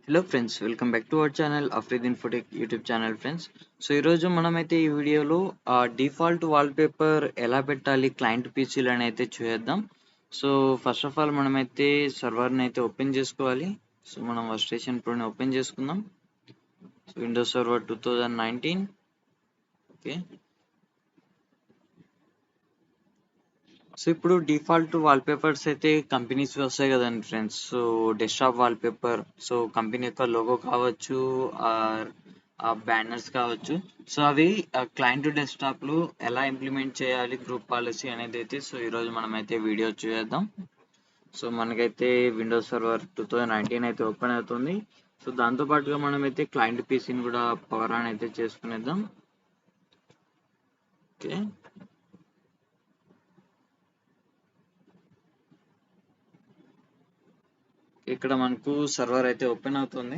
Hello friends, welcome back to our channel Afridi Infotech YouTube channel friends. So ఈరోజు మనమైతే ఈ వీడియోలో డిఫాల్ట్ వాల్పేపర్ ఎలా పెట్టాలి క్లయింట్ పీసీలో అని అయితే చూద్దాం. సో ఫస్ట్ ఆఫ్ ఆల్ మనమైతే సర్వర్ని అయితే ఓపెన్ చేసుకోవాలి. సో మనం వర్క్స్టేషన్ ప్రోని ఓపెన్ చేసుకుందాం. So Windows server 2019. Okay, so ఇప్పుడు డిఫాల్ట్ వాల్పేపర్స్ అయితే కంపెనీస్ వస్తాయి కదండి friends. So desktop wallpaper, so company యొక్క లోగో కావచ్చు, బ్యానర్స్ కావచ్చు. సో అవి క్లయింట్ డెస్క్టాప్లో ఎలా ఇంప్లిమెంట్ చేయాలి గ్రూప్ పాలసీ అనేది అయితే సో ఈరోజు మనం అయితే వీడియో చూద్దాం. సో మనకైతే విండోస్ సర్వర్ 2019 అయితే ఓపెన్ అవుతుంది. సో దాంతోపాటుగా మనమైతే క్లయింట్ పీసీని కూడా పవర్ ఆన్ అయితే చేసుకునేద్దాం. ఓకే, ఇక్కడ మనకు సర్వర్ అయితే ఓపెన్ అవుతుంది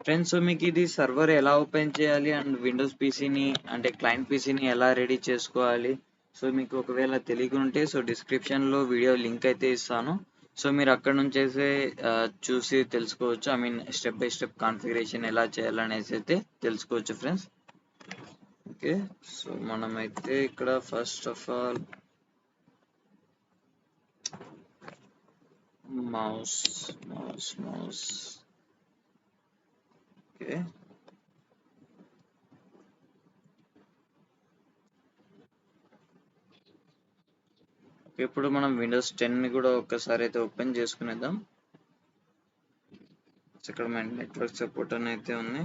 ఫ్రెండ్స్. సో మీకు ఇది సర్వర్ ఎలా ఓపెన్ చేయాలి అండ్ విండోస్ పీసీని అంటే క్లయింట్ పీసీని ఎలా రెడీ చేసుకోవాలి, సో మీకు ఒకవేళ తెలియకుంటే సో డిస్క్రిప్షన్లో వీడియో లింక్ అయితే ఇస్తాను. సో మీరు అక్కడ నుంచి అయితే చూసి తెలుసుకోవచ్చు. I mean step by step configuration ఎలా చేయాలనేసి అయితే తెలుసుకోవచ్చు ఫ్రెండ్స్. ఓకే, సో మనమైతే ఇక్కడ first of all mouse okay, ఇప్పుడు మనం విండోస్ 10 కూడా ఒక్కసారి అయితే ఓపెన్ చేసుకునేద్దాం. ఇక్కడ మన నెట్వర్క్ సపోర్ట్ అని అయితే ఉంది.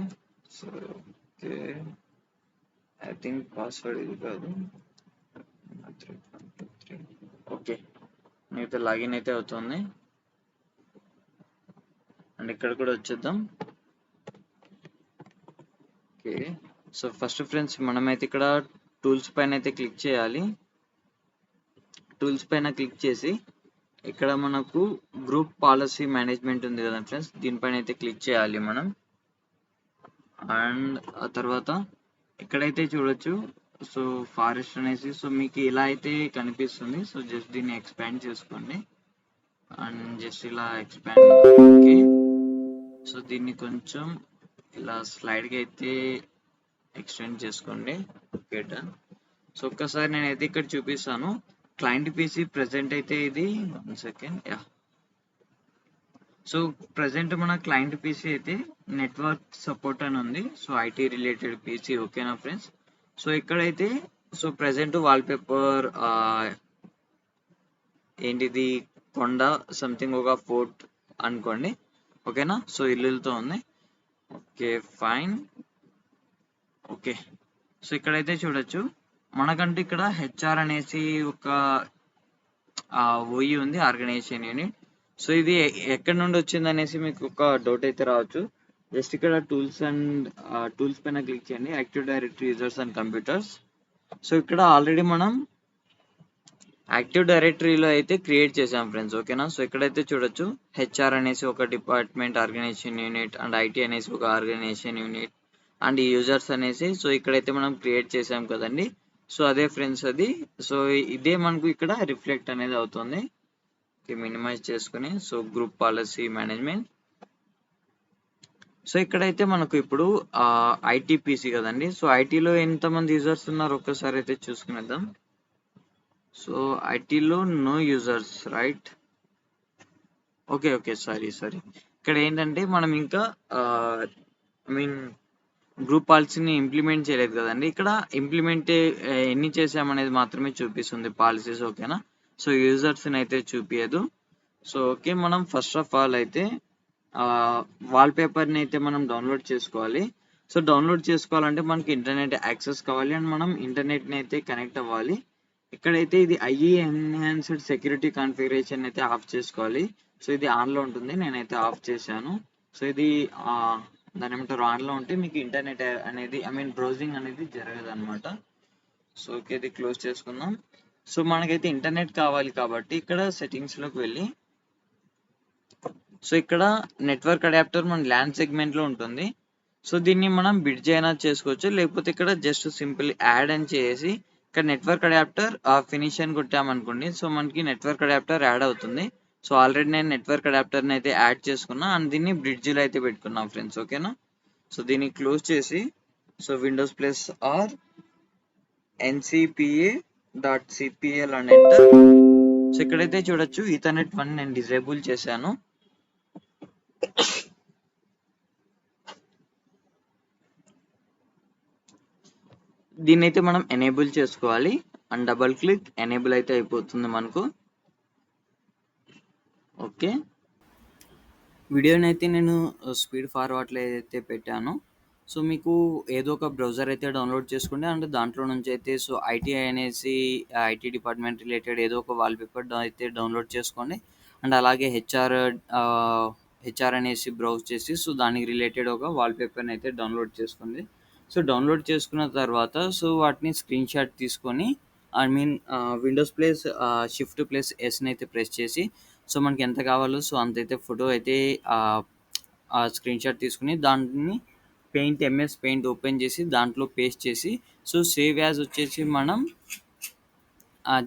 So okay, I think password ఇది కాదు. ఓకే, అయితే లాగిన్ అయితే అవుతుంది అండ్ ఇక్కడ కూడా వచ్చేద్దాం. ఓకే, సో ఫస్ట్ ఫ్రెండ్స్ మనమైతే ఇక్కడ టూల్స్ పైన అయితే క్లిక్ చేయాలి. టూల్స్ పైన క్లిక్ చేసి ఇక్కడ మనకు గ్రూప్ పాలసీ మేనేజ్మెంట్ ఉంది కదా ఫ్రెండ్స్, దీనిపైన అయితే క్లిక్ చేయాలి మనం. అండ్ ఆ తర్వాత ఇక్కడైతే చూడొచ్చు సో ఫారెస్ట్ అనేసి, సో మీకు ఇలా అయితే కనిపిస్తుంది. సో జస్ట్ దీన్ని ఎక్స్పాండ్ చేసుకోండి అండ్ జస్ట్ ఇలా ఎక్స్పాండ్. ఓకే, సో దీన్ని కొంచెం ఇలా స్లైడ్గా అయితే ఎక్స్టెండ్ చేసుకోండి. Okay done. సో ఒక్కసారి నేనైతే ఇక్కడ చూపిస్తాను. క్లయింట్ పీసీ ప్రెసెంట్ అయితే ఇది 1 సెకండ్. యా, సో ప్రజెంట్ మన క్లయింట్ పీసీ అయితే నెట్వర్క్ సపోర్ట్ అని ఉంది. So IT related PC. ఓకేనా ఫ్రెండ్స్. సో ఇక్కడైతే సో ప్రజెంట్ వాల్పేపర్ ఏంటిది కొండ సంథింగ్ ఒక ఫోర్ట్ అనుకోండి. ఓకేనా, సో ఇల్లులతో ఉంది. Okay fine. ఓకే, సో ఇక్కడైతే చూడొచ్చు మనకంటే ఇక్కడ హెచ్ఆర్ అనేసి ఒక ఓఈ ఉంది, ఆర్గనైజేషన్ యూనిట్. సో ఇది ఎక్కడి నుండి వచ్చింది అనేసి మీకు ఒక డౌట్ అయితే రావచ్చు. జస్ట్ ఇక్కడ టూల్స్ పైన క్లిక్ చేయండి, active directory users and computers. So ఇక్కడ ఆల్రెడీ మనం యాక్టివ్ డైరెక్టరీలో అయితే క్రియేట్ చేసాం ఫ్రెండ్స్. ఓకేనా, సో ఇక్కడైతే చూడొచ్చు హెచ్ఆర్ అనేసి ఒక department organisation unit and IT అనేసి ఒక ఆర్గనైజేషన్ యూనిట్ అండ్ యూజర్స్ అనేసి సో ఇక్కడైతే మనం క్రియేట్ చేసాం కదండి. సో అదే ఫ్రెండ్స్ అది. సో ఇదే మనకు ఇక్కడ రిఫ్లెక్ట్ అనేది అవుతుంది. మినిమైజ్ చేసుకుని so group policy management. So ఇక్కడైతే మనకు ఇప్పుడు ఐటీపీసీ కదండి. సో ఐటీలో ఎంతమంది యూజర్స్ ఉన్నారు ఒక్కసారి అయితే చూసుకునేద్దాం. సో ఐటీలో no users, right? Okay sorry ఇక్కడ ఏంటంటే మనం ఇంకా ఐ మీన్ గ్రూప్ పాలసీని ఇంప్లిమెంట్ చేయలేదు కదండి. ఇక్కడ ఇంప్లిమెంట్ ఎన్ని చేసామనేది మాత్రమే చూపిస్తుంది పాలసీస్. ఓకేనా, సో యూజర్స్ని అయితే చూపించదు. సో ఓకే, మనం ఫస్ట్ ఆఫ్ ఆల్ అయితే వాల్పేపర్ని అయితే మనం డౌన్లోడ్ చేసుకోవాలి. సో డౌన్లోడ్ చేసుకోవాలంటే మనకి ఇంటర్నెట్ యాక్సెస్ కావాలి అండ్ మనం ఇంటర్నెట్ని అయితే కనెక్ట్ అవ్వాలి. ఇక్కడైతే ఇది ఐఈ ఎన్హాన్స్డ్ సెక్యూరిటీ కాన్ఫిగరేషన్ అయితే ఆఫ్ చేసుకోవాలి. సో ఇది ఆన్లో ఉంటుంది, నేనైతే ఆఫ్ చేశాను. సో ఇది దాని ఏమంటారు ఆన్లో ఉంటే మీకు ఇంటర్నెట్ అనేది ఐ మీన్ బ్రౌజింగ్ అనేది జరగదు అనమాట. సో ఓకే, ఇది క్లోజ్ చేసుకుందాం. సో మనకైతే ఇంటర్నెట్ కావాలి కాబట్టి ఇక్కడ సెట్టింగ్స్లోకి వెళ్ళి సో ఇక్కడ నెట్వర్క్ అడాప్టర్ మన ల్యాన్ సెగ్మెంట్లో ఉంటుంది. సో దీన్ని మనం బిడ్జ్ అయినా చేసుకోవచ్చు, లేకపోతే ఇక్కడ జస్ట్ సింపుల్ యాడ్ అని చేసి ఇక్కడ నెట్వర్క్ అడాప్టర్ ఫినిష్ అని కొట్టామనుకోండి. సో మనకి నెట్వర్క్ అడాప్టర్ యాడ్ అవుతుంది. సో ఆల్రెడీ నేను నెట్వర్క్ అడాప్టర్ని అయితే యాడ్ చేసుకున్నా అండ్ దీన్ని బ్రిడ్జ్లో అయితే పెట్టుకున్నాం ఫ్రెండ్స్, ఓకేనా. సో దీన్ని క్లోజ్ చేసి so Windows plus are ncpa.cpl అని ఎంటర్. సో ఇక్కడైతే చూడొచ్చు ఈథర్నెట్ 1 నేను డిజేబుల్ చేశాను. దీన్ని అయితే మనం ఎనేబుల్ చేసుకోవాలి అండ్ డబుల్ క్లిక్ ఎనేబుల్ అయితే అయిపోతుంది మనకు. ఓకే, వీడియోని అయితే నేను స్పీడ్ ఫార్వర్డ్లో అయితే పెట్టాను. సో మీకు ఏదో ఒక బ్రౌజర్ అయితే డౌన్లోడ్ చేసుకోండి అండ్ దాంట్లో నుంచి అయితే సో ఐటీ అనేసి ఐటీ డిపార్ట్మెంట్ రిలేటెడ్ ఏదో ఒక వాల్పేపర్ అయితే డౌన్లోడ్ చేసుకోండి అండ్ అలాగే హెచ్ఆర్ అనేసి బ్రౌజ్ చేసి సో దానికి రిలేటెడ్ ఒక వాల్పేపర్ని అయితే డౌన్లోడ్ చేసుకోండి. సో డౌన్లోడ్ చేసుకున్న తర్వాత సో వాటిని స్క్రీన్ షాట్ తీసుకొని విండోస్ ప్లస్ షిఫ్ట్ ప్లస్ ఎస్ని అయితే ప్రెస్ చేసి సో మనకి ఎంత కావాలో సో అంత అయితే ఫోటో అయితే స్క్రీన్ షాట్ తీసుకుని దాన్ని ఎంఎస్ పెయింట్ ఓపెన్ చేసి దాంట్లో పేస్ట్ చేసి సో సేవ్ యాజ్ వచ్చేసి మనం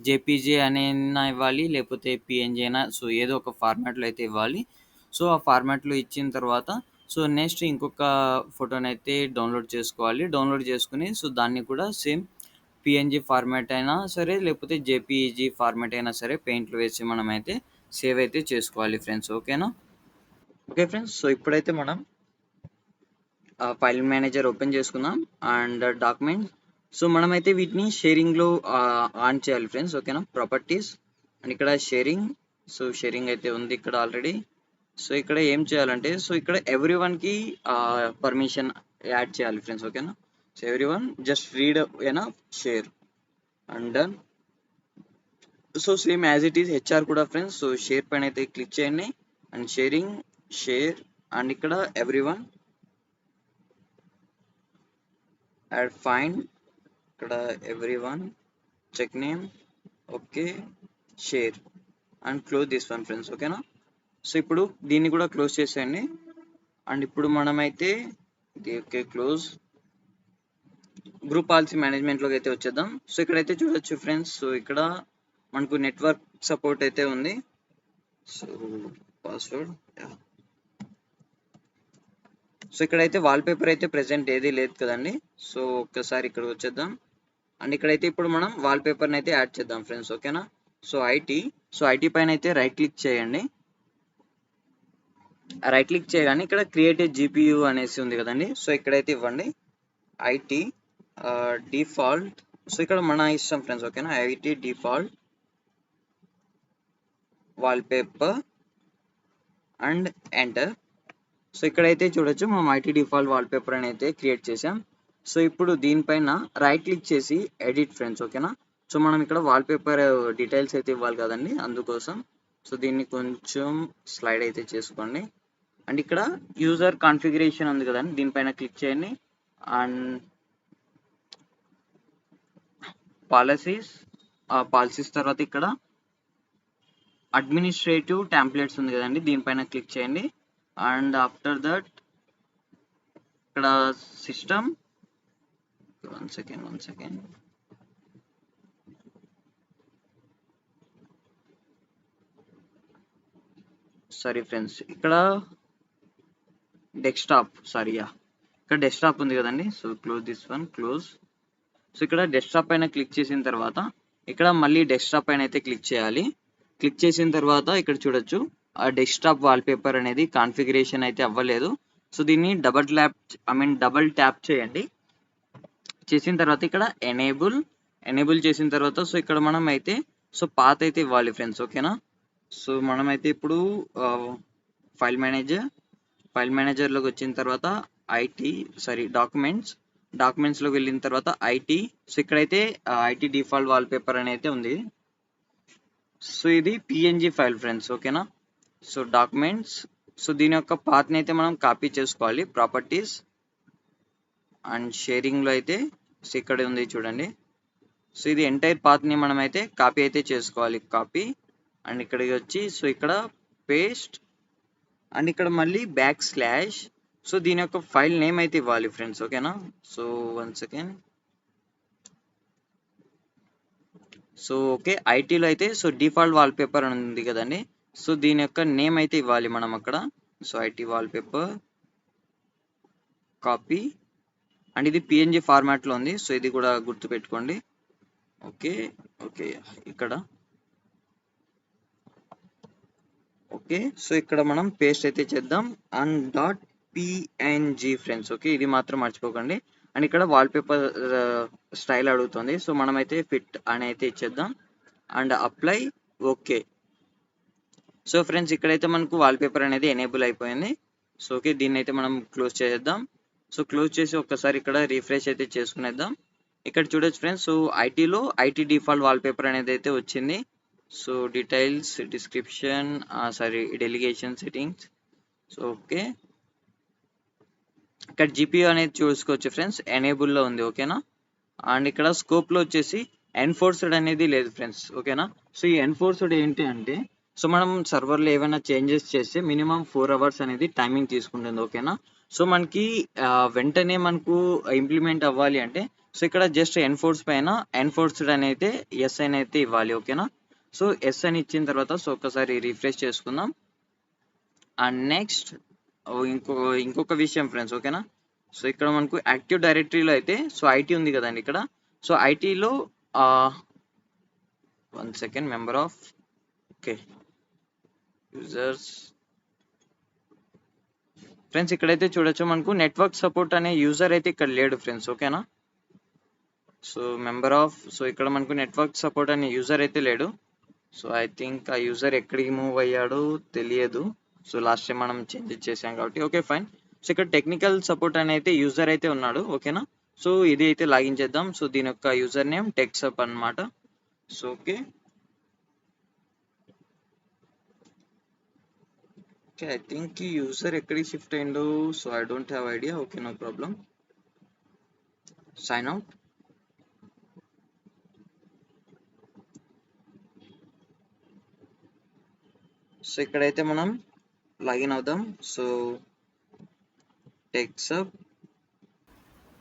జేపీజే అయినా ఇవ్వాలి లేకపోతే పిఎన్జీ అయినా సో ఏదో ఒక ఫార్మాట్లో అయితే ఇవ్వాలి. సో ఆ ఫార్మాట్లో ఇచ్చిన తర్వాత సో నెక్స్ట్ ఇంకొక ఫోటోని అయితే డౌన్లోడ్ చేసుకోవాలి. డౌన్లోడ్ చేసుకుని సో దాన్ని కూడా సేమ్ పిఎన్జీ ఫార్మాట్ అయినా సరే లేకపోతే జేపీజీ ఫార్మాట్ అయినా సరే పెయింట్లు వేసి మనం అయితే సేవ్ అయితే చేసుకోవాలి ఫ్రెండ్స్, ఓకేనా. ఓకే ఫ్రెండ్స్, సో ఇప్పుడైతే మనం ఫైల్ మేనేజర్ ఓపెన్ చేసుకుందాం అండ్ డాక్యుమెంట్స్. సో మనమైతే వీటిని షేరింగ్లో ఆన్ చేయాలి ఫ్రెండ్స్, ఓకేనా. ప్రాపర్టీస్ అండ్ ఇక్కడ షేరింగ్. సో షేరింగ్ అయితే ఉంది ఇక్కడ ఆల్రెడీ. సో ఇక్కడ ఏం చేయాలంటే సో ఇక్కడ ఎవ్రీ వన్కి పర్మిషన్ యాడ్ చేయాలి ఫ్రెండ్స్, ఓకేనా. So everyone just read ఏనా share and done. So same as it is HR కూడా ఫ్రెండ్స్. సో షేర్ పైన అయితే క్లిక్ చేయండి అండ్ షేరింగ్ షేర్ అండ్ ఇక్కడ ఎవ్రీ వన్ యాడ్ ఫైండ్ ఇక్కడ everyone check name okay share and close this one friends, ఓకేనా. So ఇప్పుడు దీన్ని కూడా క్లోజ్ చేసేయండి అండ్ ఇప్పుడు మనమైతే ఓకే క్లోజ్ గ్రూప్ పాలసీ మేనేజ్మెంట్లోకి అయితే వచ్చేద్దాం. సో ఇక్కడైతే చూడొచ్చు ఫ్రెండ్స్. సో ఇక్కడ మనకు నెట్వర్క్ సపోర్ట్ అయితే ఉంది. So password. సో ఇక్కడైతే వాల్పేపర్ అయితే ప్రెసెంట్ ఏది లేదు కదండి. సో ఒక్కసారి ఇక్కడ వచ్చేద్దాం అండ్ ఇక్కడైతే ఇప్పుడు మనం వాల్పేపర్ని అయితే యాడ్ చేద్దాం ఫ్రెండ్స్, ఓకేనా. సో ఐటీ పైన అయితే రైట్ క్లిక్ చేయండి. రైట్ క్లిక్ చేయగానే ఇక్కడ క్రియేట్ జీపీయూ అనేసి ఉంది కదండి. సో ఇక్కడైతే ఇవ్వండి ఐటీ డిఫాల్ట్. సో ఇక్కడ మన ఇష్టం ఫ్రెండ్స్, ఓకేనా. IT default wallpaper and enter. So ఇక్కడైతే చూడొచ్చు మనం ఐటీ డిఫాల్ట్ వాల్పేపర్ అని అయితే క్రియేట్ చేసాం. సో ఇప్పుడు దీనిపైన రైట్ క్లిక్ చేసి ఎడిట్ ఫ్రెండ్స్, ఓకేనా. సో మనం ఇక్కడ వాల్పేపర్ డీటెయిల్స్ అయితే ఇవ్వాలి కదండి, అందుకోసం. సో దీన్ని కొంచెం స్లైడ్ అయితే చేసుకోండి అండ్ ఇక్కడ యూజర్ కాన్ఫిగరేషన్ ఉంది కదండి, దీనిపైన క్లిక్ చేయండి అండ్ పాలసీస్ తర్వాత ఇక్కడ అడ్మినిస్ట్రేటివ్ టెంప్లెట్స్ ఉంది కదండి, దీనిపైన క్లిక్ చేయండి అండ్ ఆఫ్టర్ దట్ ఇక్కడ system one second sorry friends, ఇక్కడ డెస్క్టాప్ ఇక్కడ డెస్క్టాప్ ఉంది కదండి. So close this one close. So ఇక్కడ డెస్క్టాప్ పైన క్లిక్ చేసిన తర్వాత ఇక్కడ మళ్ళీ డెస్క్టాప్ పైన అయితే క్లిక్ చేయాలి. క్లిక్ చేసిన తర్వాత ఇక్కడ చూడొచ్చు ఆ డెస్క్టాప్ వాల్పేపర్ అనేది కాన్ఫిగరేషన్ అయితే అవ్వలేదు. సో దీన్ని డబల్ ట్యాప్ చేయండి. చేసిన తర్వాత ఇక్కడ ఎనేబుల్ చేసిన తర్వాత సో ఇక్కడ మనం అయితే సో పాత్ అయితే ఇవ్వాలి ఫ్రెండ్స్, ఓకేనా. సో మనమైతే ఇప్పుడు ఫైల్ మేనేజర్లోకి వచ్చిన తర్వాత డాక్యుమెంట్స్లోకి వెళ్ళిన తర్వాత ఐటీ. సో ఇక్కడైతే ఐటీ డిఫాల్ట్ వాల్పేపర్ అని అయితే ఉంది. సో ఇది పిఎన్జీ ఫైల్ ఫ్రెండ్స్, ఓకేనా. So documents. సో దీని యొక్క పాత్ని అయితే మనం కాపీ చేసుకోవాలి. ప్రాపర్టీస్ అండ్ షేరింగ్లో అయితే సో ఇక్కడ ఉంది చూడండి. సో ఇది ఎంటైర్ పాత్ని మనం అయితే కాపీ అయితే చేసుకోవాలి. కాపీ అండ్ ఇక్కడికి వచ్చి సో ఇక్కడ పేస్ట్ అండ్ ఇక్కడ మళ్ళీ /. సో దీని యొక్క ఫైల్ నేమ్ అయితే ఇవ్వాలి ఫ్రెండ్స్, ఓకేనా. So one second. So okay ఐటీలో అయితే సో డిఫాల్ట్ వాల్పేపర్ అని ఉంది కదండి. సో దీని యొక్క నేమ్ అయితే ఇవ్వాలి మనం అక్కడ. So IT wallpaper copy, and ఇది పిఎన్జి ఫార్మాట్లో ఉంది, సో ఇది కూడా గుర్తుపెట్టుకోండి. ఓకే ఓకే ఇక్కడ ఓకే. సో ఇక్కడ మనం పేస్ట్ అయితే చేద్దాం and dot PNG friends. Okay, ఇది మాత్రం మర్చిపోకండి. అండ్ ఇక్కడ వాల్పేపర్ స్టైల్ అడుగుతుంది, సో మనమైతే ఫిట్ అని అయితే ఇచ్చేద్దాం and apply. Okay. So friends ఇక్కడైతే మనకు వాల్పేపర్ అనేది ఎనేబుల్ అయిపోయింది. సో ఓకే, దీన్ని అయితే మనం క్లోజ్ చేద్దాం. సో క్లోజ్ చేసి ఒక్కసారి ఇక్కడ రిఫ్రెష్ అయితే చేసుకునేద్దాం. ఇక్కడ చూడొచ్చు ఫ్రెండ్స్, సో ఐటీలో ఐటీ డిఫాల్ట్ వాల్పేపర్ అనేది అయితే వచ్చింది. So details, description, sorry delegation settings. So okay, ఇక్కడ జీపీయూ అనేది చూసుకోవచ్చు ఫ్రెండ్స్, ఎనేబుల్లో ఉంది. ఓకేనా. అండ్ ఇక్కడ స్కోప్లో వచ్చేసి ఎన్ఫోర్స్డ్ అనేది లేదు ఫ్రెండ్స్. ఓకేనా. సో ఈ ఎన్ఫోర్స్డ్ ఏంటి అంటే, సో మనం సర్వర్లో ఏమైనా చేంజెస్ చేస్తే మినిమం 4 hours అనేది టైమింగ్ తీసుకుంటుంది. ఓకేనా. సో మనకి వెంటనే మనకు ఇంప్లిమెంట్ అవ్వాలి అంటే, సో ఇక్కడ జస్ట్ ఎన్ఫోర్స్ పైన ఎన్ఫోర్స్డ్ అని అయితే ఎస్ అని అయితే ఇవ్వాలి. ఓకేనా. సో ఎస్ అని ఇచ్చిన తర్వాత సో ఒక్కసారి రిఫ్రెష్ చేసుకుందాం. అండ్ నెక్స్ట్ ఇంకొక విషయం ఫ్రెండ్స్. ఓకేనా. సో ఇక్కడ మనకు యాక్టివ్ డైరెక్టరీలో అయితే సో ఐటీ ఉంది కదండి ఇక్కడ. సో ఐటీలో 1 second member of okay users friends, ఇక్కడైతే చూడొచ్చు మనకు నెట్వర్క్ సపోర్ట్ అనే యూజర్ అయితే ఇక్కడ లేడు ఫ్రెండ్స్. ఓకేనా. సో మెంబర్ ఆఫ్, సో ఇక్కడ మనకు నెట్వర్క్ సపోర్ట్ అనే యూజర్ అయితే లేడు. సో ఐ థింక్ ఆ యూజర్ ఎక్కడికి మూవ్ అయ్యాడో తెలియదు. సో లాస్ట్ టైం మనం చేంజ్ చేసాం కాబట్టి ఓకే ఫైన్. సో ఇక్కడ టెక్నికల్ సపోర్ట్ అని అయితే యూజర్ అయితే ఉన్నాడు. ఓకేనా. సో ఇది అయితే లాగిన్ చేద్దాం. సో దీని యొక్క యూజర్ నేమ్ టెక్సప్ అన్నమాట. So okay okay, I think ఈ యూజర్ ఎక్కడికి షిఫ్ట్ అయిందో, so I don't have idea. Okay, no problem. Sign out. So ఇక్కడైతే మనం లాగిన్ అవుదాం. సో టెక్సప్,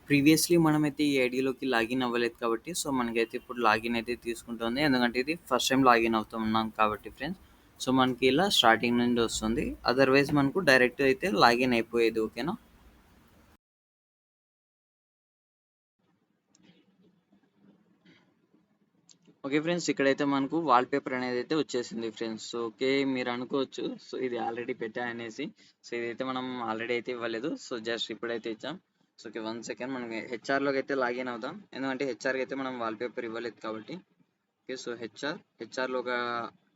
ప్రీవియస్లీ మనమైతే ఈ ఐడిలోకి లాగిన్ అవ్వలేదు కాబట్టి సో మనకైతే ఇప్పుడు లాగిన్ అయితే తీసుకుంటుంది, ఎందుకంటే ఇది ఫస్ట్ టైం లాగిన్ అవుతున్నాం కాబట్టి ఫ్రెండ్స్. సో మనకి ఇలా స్టార్టింగ్ నుండి వస్తుంది, అదర్వైజ్ మనకు డైరెక్ట్ అయితే లాగిన్ అయిపోయేది. ఓకేనా. ఓకే ఫ్రెండ్స్, ఇక్కడైతే మనకు వాల్పేపర్ అనేది అయితే వచ్చేసింది ఫ్రెండ్స్. సో ఓకే, మీరు అనుకోవచ్చు సో ఇది ఆల్రెడీ పెట్టా అనేసి. సో ఇదైతే మనం ఆల్రెడీ అయితే ఇవ్వలేదు, సో జస్ట్ ఇప్పుడైతే ఇచ్చాం. సో ఓకే 1 second, మనం హెచ్ఆర్లోకి అయితే లాగిన్ అవుదాం, ఎందుకంటే హెచ్ఆర్కి అయితే మనం వాల్పేపర్ ఇవ్వలేదు కాబట్టి. ఓకే, సో హెచ్ఆర్లో ఒక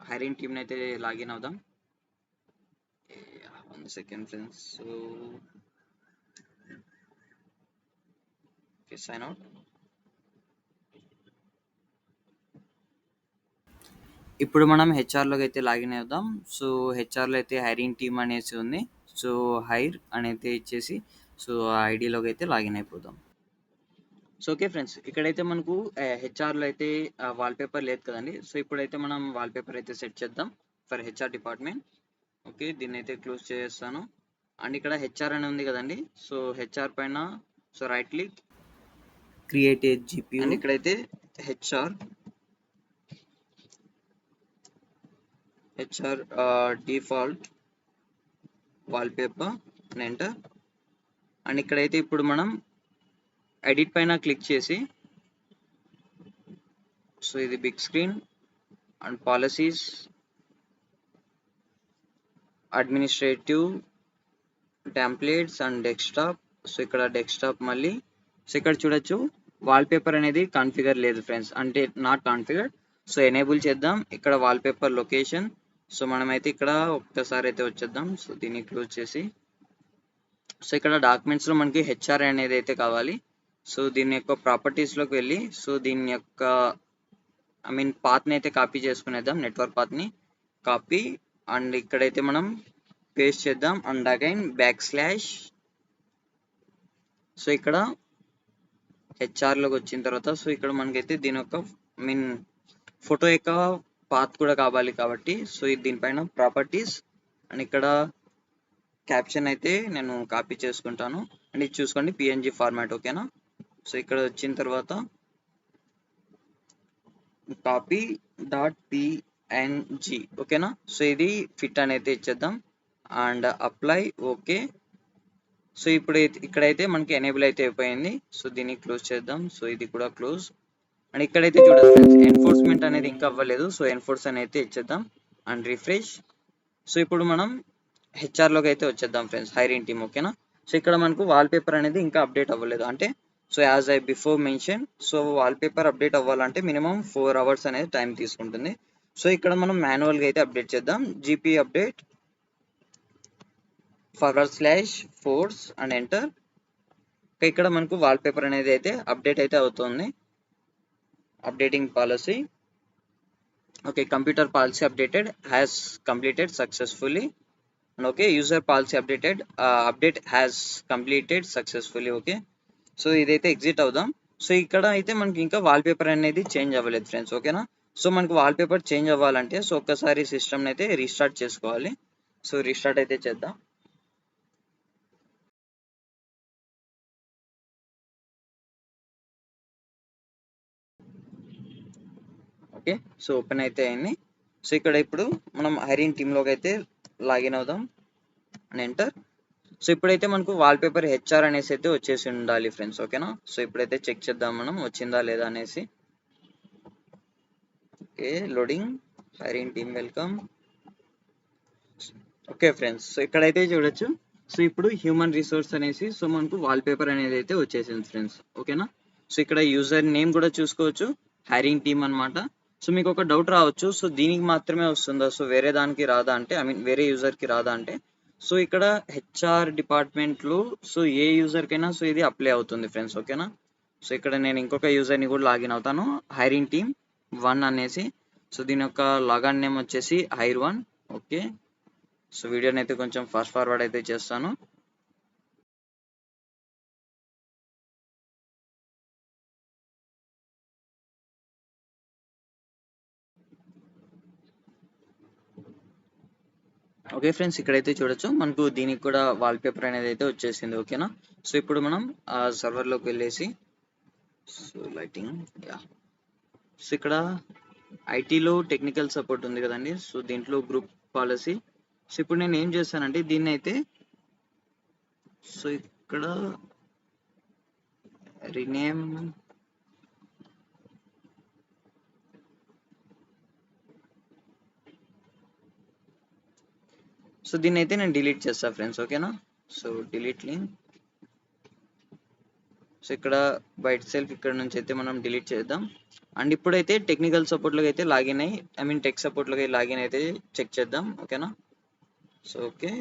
హైరింగ్ టీమ్ని అయితే లాగిన్ అవుదాం. 1 second friends. So okay, sign out. ఇప్పుడు మనం హెచ్ఆర్లోకి అయితే లాగిన్ అవుదాం. సో హెచ్ఆర్లో అయితే హైరింగ్ టీమ్ అనేసి ఉంది. సో హైర్ అనేది ఇచ్చేసి సో ఐడిలోకి అయితే లాగిన్ అయిపోదాం. సో ఓకే ఫ్రెండ్స్, ఇక్కడైతే మనకు హెచ్ఆర్లో అయితే వాల్పేపర్ లేదు కదండి. సో ఇప్పుడైతే మనం వాల్పేపర్ అయితే సెట్ చేద్దాం ఫర్ హెచ్ఆర్ డిపార్ట్మెంట్. ఓకే, దీన్ని అయితే క్లోజ్ చేస్తాను. అండ్ ఇక్కడ హెచ్ఆర్ అని ఉంది కదండి. సో హెచ్ఆర్ పైన so right click, create a GP, and ఇక్కడైతే హెచ్ఆర్ డిఫాల్ట్ వాల్పేపర్ అని ఎంటర్. అండ్ ఇక్కడైతే ఇప్పుడు మనం ఎడిట్ పైన క్లిక్ చేసి సో ఇది big screen and policies, administrative, templates and desktop. So ఇక్కడ డెస్క్టాప్ మళ్ళీ. సో ఇక్కడ చూడొచ్చు వాల్పేపర్ అనేది కాన్ఫిగర్ లేదు ఫ్రెండ్స్, అంటే నాట్ కాన్ఫిగర్. సో ఎనేబుల్ చేద్దాం. ఇక్కడ వాల్పేపర్ లొకేషన్. సో మనమైతే ఇక్కడ ఒక్కసారి అయితే వచ్చేద్దాం. సో దీన్ని క్లోజ్ చేసి సో ఇక్కడ డాక్యుమెంట్స్లో మనకి హెచ్ఆర్ అనేది అయితే కావాలి. సో దీని యొక్క ప్రాపర్టీస్లోకి వెళ్ళి సో దీని యొక్క పాత్ని అయితే కాపీ చేసుకునేద్దాం, నెట్వర్క్ పాత్ని కాపీ. అండ్ ఇక్కడైతే మనం పేస్ట్ చేద్దాం అండ్ అగైన్ /. సో ఇక్కడ హెచ్ఆర్లోకి వచ్చిన తర్వాత సో ఇక్కడ మనకైతే దీని యొక్క ఫోటో యొక్క పాత్ కూడా కావాలి కాబట్టి సో దీనిపైన ప్రాపర్టీస్ అండ్ ఇక్కడ క్యాప్షన్ అయితే నేను కాపీ చేసుకుంటాను. అండ్ ఇది చూసుకోండి పిఎన్జి ఫార్మాట్. ఓకేనా. సో ఇక్కడ వచ్చిన తర్వాత కాపీ ఎన్జి ఓకేనా. సో ఇది ఫిట్ అనేది ఇచ్చేద్దాం అండ్ అప్లై ఓకే. సో ఇప్పుడు ఇక్కడైతే మనకి ఎనేబుల్ అయితే అయిపోయింది. సో దీన్ని క్లోజ్ చేద్దాం. సో ఇది కూడా క్లోజ్. అండ్ ఇక్కడైతే చూడదు ఫ్రెండ్స్, ఎన్ఫోర్స్మెంట్ అనేది ఇంకా అవ్వలేదు. సో ఎన్ఫోర్స్ అని అయితే ఇచ్చేద్దాం అండ్ రిఫ్రెష్. సో ఇప్పుడు మనం హెచ్ఆర్లోకి అయితే వచ్చేద్దాం ఫ్రెండ్స్, హైరింగ్ టీమ్ ఓకేనా. సో ఇక్కడ మనకు వాల్పేపర్ అనేది ఇంకా అప్డేట్ అవ్వలేదు అంటే, so as I before mention, so wallpaper update అవ్వాలంటే మినిమం 4 hours అనేది టైం తీసుకుంటుంది. సో ఇక్కడ మనం మాన్యువల్గా అయితే అప్డేట్ చేద్దాం. GP update /force and enter. ఇక్కడ మనకు వాల్పేపర్ అనేది అయితే అప్డేట్ అయితే అవుతుంది. Updating policy okay. Computer policy updated has completed successfully. And okay user policy updated update has completed successfully okay. So ఇదైతే ఎగ్జిట్ అవుదాం. సో ఇక్కడ అయితే మనకి ఇంకా వాల్పేపర్ అనేది చేంజ్ అవ్వలేదు ఫ్రెండ్స్ ఓకేనా. సో మనకు వాల్పేపర్ చేంజ్ అవ్వాలంటే సో ఒక్కసారి సిస్టమ్ని అయితే రీస్టార్ట్ చేసుకోవాలి. సో రీస్టార్ట్ అయితే చేద్దాం. ఓకే సో ఓపెన్ అయితే అయింది. సో ఇక్కడ ఇప్పుడు మనం హైరింగ్ టీంలోకి అయితే లాగిన్ అవుదాం అండ్ ఎంటర్. సో ఇప్పుడైతే మనకు వాల్పేపర్ హెచ్ఆర్ అనేసి అయితే వచ్చేసి ఉండాలి ఫ్రెండ్స్ ఓకేనా. సో ఇప్పుడైతే చెక్ చేద్దాం మనం వచ్చిందా లేదా అనేసి. Okay loading hiring team welcome. Okay friends so ఇక్కడైతే చూడొచ్చు. సో ఇప్పుడు హ్యూమన్ రిసోర్స్ అనేసి సో మనకు వాల్పేపర్ అనేది అయితే వచ్చేసింది ఫ్రెండ్స్ ఓకేనా. సో ఇక్కడ యూజర్ నేమ్ కూడా చూసుకోవచ్చు, హైరింగ్ టీమ్ అనమాట. సో మీకు ఒక డౌట్ రావచ్చు, సో దీనికి మాత్రమే వస్తుందా, సో వేరే దానికి రాదా అంటే, ఐ మీన్ వేరే యూజర్కి రాదా అంటే, సో ఇక్కడ హెచ్ఆర్ డిపార్ట్మెంట్లో సో ఏ యూజర్కైనా సో ఇది అప్లై అవుతుంది ఫ్రెండ్స్ ఓకేనా. సో ఇక్కడ నేను ఇంకొక యూజర్ని కూడా లాగిన్ అవుతాను, హైరింగ్ టీమ్ 1 అనేసి. సో దీని యొక్క లాగిన్ నేమ్ వచ్చేసి హైర్1 ఓకే. సో వీడియోని అయితే కొంచెం ఫాస్ట్ ఫార్వర్డ్ అయితే చేస్తాను. ఓకే ఫ్రెండ్స్ ఇక్కడైతే చూడొచ్చు మనకు దీనికి కూడా వాల్పేపర్ అనేది అయితే వచ్చేసింది ఓకేనా. సో ఇప్పుడు మనం ఆ సర్వర్లోకి వెళ్ళేసి సో లైటింగ్ యా. సో ఇక్కడ ఐటీలో టెక్నికల్ సపోర్ట్ ఉంది కదండి, సో దీంట్లో గ్రూప్ పాలసీ. సో ఇప్పుడు నేను ఏం చేస్తానంటే దీన్ని అయితే సో ఇక్కడ రీనేమ్ సో దీన్ని అయితే నేను డిలీట్ చేస్తాను ఫ్రెండ్స్ ఓకేనా. So delete link. సో ఇక్కడ బైట్ సెల్ఫ్ ఇక్కడ నుంచి అయితే మనం డిలీట్ చేద్దాం. అండ్ ఇప్పుడైతే టెక్నికల్ సపోర్ట్లోకి అయితే లాగిన్ అయ్యి, ఐ మీన్ టెక్ సపోర్ట్లోకి లాగిన్ అయితే చెక్ చేద్దాం ఓకేనా. సో ఓకే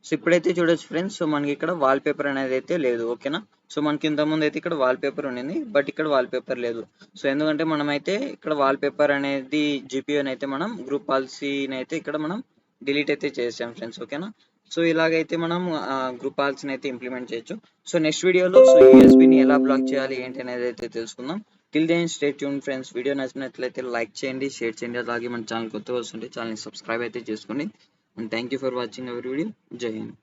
సో ఇప్పుడైతే చూడొచ్చు ఫ్రెండ్స్, సో మనకి ఇక్కడ వాల్పేపర్ అనేది అయితే లేదు ఓకేనా. సో మనకి ఇంతకుముందు అయితే ఇక్కడ వాల్పేపర్ ఉండింది, బట్ ఇక్కడ వాల్పేపర్ లేదు. సో ఎందుకంటే మనం అయితే ఇక్కడ వాల్పేపర్ అనేది జీపీయూని అయితే మనం గ్రూప్ పాలసీని అయితే ఇక్కడ మనం డిలీట్ అయితే చేసాం ఫ్రెండ్స్ ఓకేనా. సో ఇలాగైతే మనం గ్రూప్ పాలసీని అయితే ఇంప్లిమెంట్ చేయొచ్చు. సో నెక్స్ట్ వీడియోలో సో యూఎస్బీని ఎలా బ్లాక్ చేయాలి ఏంటి అనేది అయితే తెలుసుకుందాం. Till then stay tune friends. Video నచ్చినట్లయితే లైక్ చేయండి, షేర్ చేయండి, అలాగే మన ఛానల్ కొత్తగా వస్తుంటే ఛానల్ని సబ్స్క్రైబ్ అయితే చేసుకోండి. And thank you for watching our video. Jai Hind.